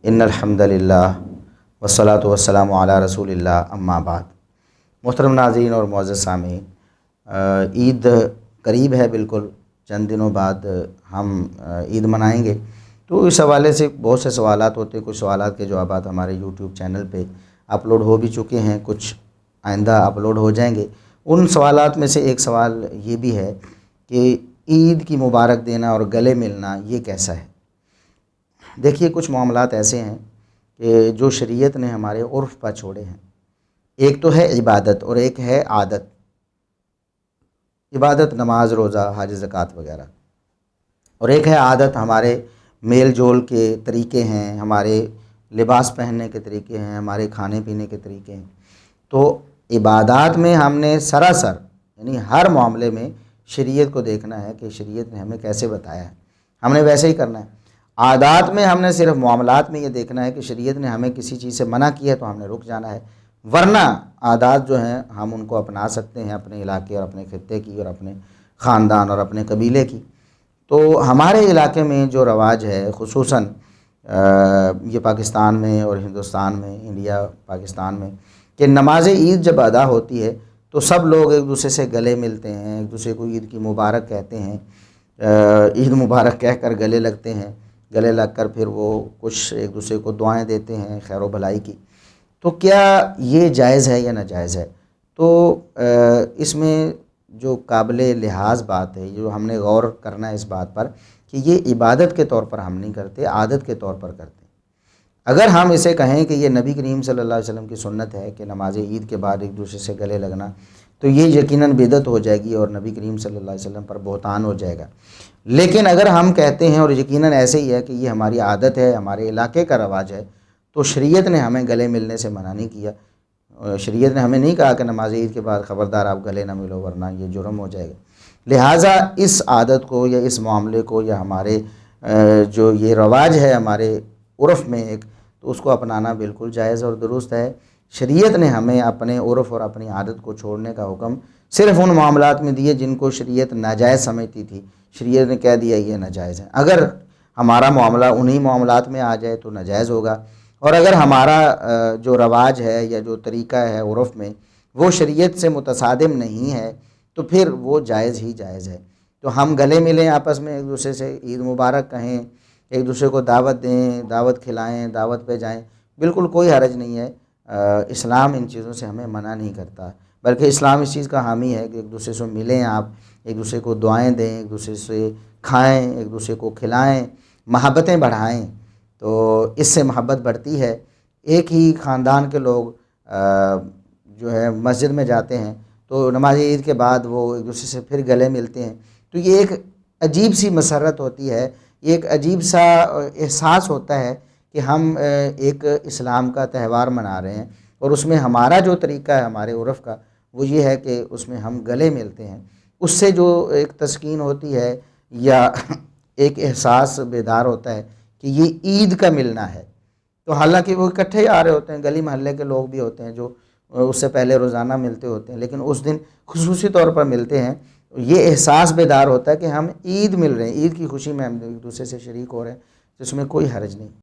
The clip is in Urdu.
ان الحمد للہ والصلاۃ والسلام علی رسول اللہ اما بعد۔ محترم ناظرین اور معزز سامعین، عید قریب ہے، بالکل چند دنوں بعد ہم عید منائیں گے۔ تو اس حوالے سے بہت سے سوالات ہوتے ہیں، کچھ سوالات کے جوابات ہمارے یوٹیوب چینل پہ اپلوڈ ہو بھی چکے ہیں، کچھ آئندہ اپلوڈ ہو جائیں گے۔ ان سوالات میں سے ایک سوال یہ بھی ہے کہ عید کی مبارک دینا اور گلے ملنا یہ کیسا ہے؟ دیکھیے، کچھ معاملات ایسے ہیں کہ جو شریعت نے ہمارے عرف پر چھوڑے ہیں۔ ایک تو ہے عبادت اور ایک ہے عادت۔ عبادت نماز، روزہ، حج، زکوٰۃ وغیرہ، اور ایک ہے عادت، ہمارے میل جول کے طریقے ہیں، ہمارے لباس پہننے کے طریقے ہیں، ہمارے کھانے پینے کے طریقے ہیں۔ تو عبادات میں ہم نے سراسر یعنی ہر معاملے میں شریعت کو دیکھنا ہے کہ شریعت نے ہمیں کیسے بتایا ہے، ہم نے ویسے ہی کرنا ہے۔ عادات میں ہم نے صرف معاملات میں یہ دیکھنا ہے کہ شریعت نے ہمیں کسی چیز سے منع کیا ہے تو ہم نے رک جانا ہے، ورنہ عادات جو ہیں ہم ان کو اپنا سکتے ہیں اپنے علاقے اور اپنے خطے کی اور اپنے خاندان اور اپنے قبیلے کی۔ تو ہمارے علاقے میں جو رواج ہے، خصوصاً یہ پاکستان میں اور ہندوستان میں، انڈیا پاکستان میں، کہ نماز عید جب ادا ہوتی ہے تو سب لوگ ایک دوسرے سے گلے ملتے ہیں، ایک دوسرے کو عید کی مبارک کہتے ہیں، عید مبارک کہہ کر گلے لگتے ہیں، گلے لگ کر پھر وہ کچھ ایک دوسرے کو دعائیں دیتے ہیں خیر و بھلائی کی۔ تو کیا یہ جائز ہے یا ناجائز ہے؟ تو اس میں جو قابل لحاظ بات ہے، جو ہم نے غور کرنا ہے اس بات پر کہ یہ عبادت کے طور پر ہم نہیں کرتے، عادت کے طور پر کرتے ہیں۔ اگر ہم اسے کہیں کہ یہ نبی کریم صلی اللہ علیہ وسلم کی سنت ہے کہ نماز عید کے بعد ایک دوسرے سے گلے لگنا، تو یہ یقیناً بدعت ہو جائے گی اور نبی کریم صلی اللہ علیہ وسلم پر بہتان ہو جائے گا۔ لیکن اگر ہم کہتے ہیں، اور یقیناً ایسے ہی ہے، کہ یہ ہماری عادت ہے، ہمارے علاقے کا رواج ہے، تو شریعت نے ہمیں گلے ملنے سے منع نہیں کیا۔ شریعت نے ہمیں نہیں کہا کہ نماز عید کے بعد خبردار آپ گلے نہ ملو ورنہ یہ جرم ہو جائے گا۔ لہٰذا اس عادت کو یا اس معاملے کو یا ہمارے جو یہ رواج ہے ہمارے عرف میں ایک، تو اس کو اپنانا بالکل جائز اور درست ہے۔ شریعت نے ہمیں اپنے عرف اور اپنی عادت کو چھوڑنے کا حکم صرف ان معاملات میں دیے جن کو شریعت ناجائز سمجھتی تھی، شریعت نے کہہ دیا یہ ناجائز ہے۔ اگر ہمارا معاملہ انہی معاملات میں آ جائے تو ناجائز ہوگا، اور اگر ہمارا جو رواج ہے یا جو طریقہ ہے عرف میں وہ شریعت سے متصادم نہیں ہے تو پھر وہ جائز ہی جائز ہے۔ تو ہم گلے ملیں آپس میں، ایک دوسرے سے عید مبارک کہیں، ایک دوسرے کو دعوت دیں، دعوت کھلائیں، دعوت پہ جائیں، بالکل کوئی حرج نہیں ہے۔ اسلام ان چیزوں سے ہمیں منع نہیں کرتا، بلکہ اسلام اس چیز کا حامی ہے کہ ایک دوسرے سے ملیں، آپ ایک دوسرے کو دعائیں دیں، ایک دوسرے سے کھائیں، ایک دوسرے کو کھلائیں، محبتیں بڑھائیں، تو اس سے محبت بڑھتی ہے۔ ایک ہی خاندان کے لوگ جو ہے مسجد میں جاتے ہیں تو نماز عید کے بعد وہ ایک دوسرے سے پھر گلے ملتے ہیں، تو یہ ایک عجیب سی مسرت ہوتی ہے، یہ ایک عجیب سا احساس ہوتا ہے کہ ہم ایک اسلام کا تہوار منا رہے ہیں، اور اس میں ہمارا جو طریقہ ہے ہمارے عرف کا وہ یہ ہے کہ اس میں ہم گلے ملتے ہیں۔ اس سے جو ایک تسکین ہوتی ہے یا ایک احساس بیدار ہوتا ہے کہ یہ عید کا ملنا ہے، تو حالانکہ وہ اکٹھے ہی آ رہے ہوتے ہیں، گلی محلے کے لوگ بھی ہوتے ہیں جو اس سے پہلے روزانہ ملتے ہوتے ہیں، لیکن اس دن خصوصی طور پر ملتے ہیں، یہ احساس بیدار ہوتا ہے کہ ہم عید مل رہے ہیں، عید کی خوشی میں ہم ایک دوسرے سے شریک ہو رہے ہیں، جس میں کوئی حرج نہیں۔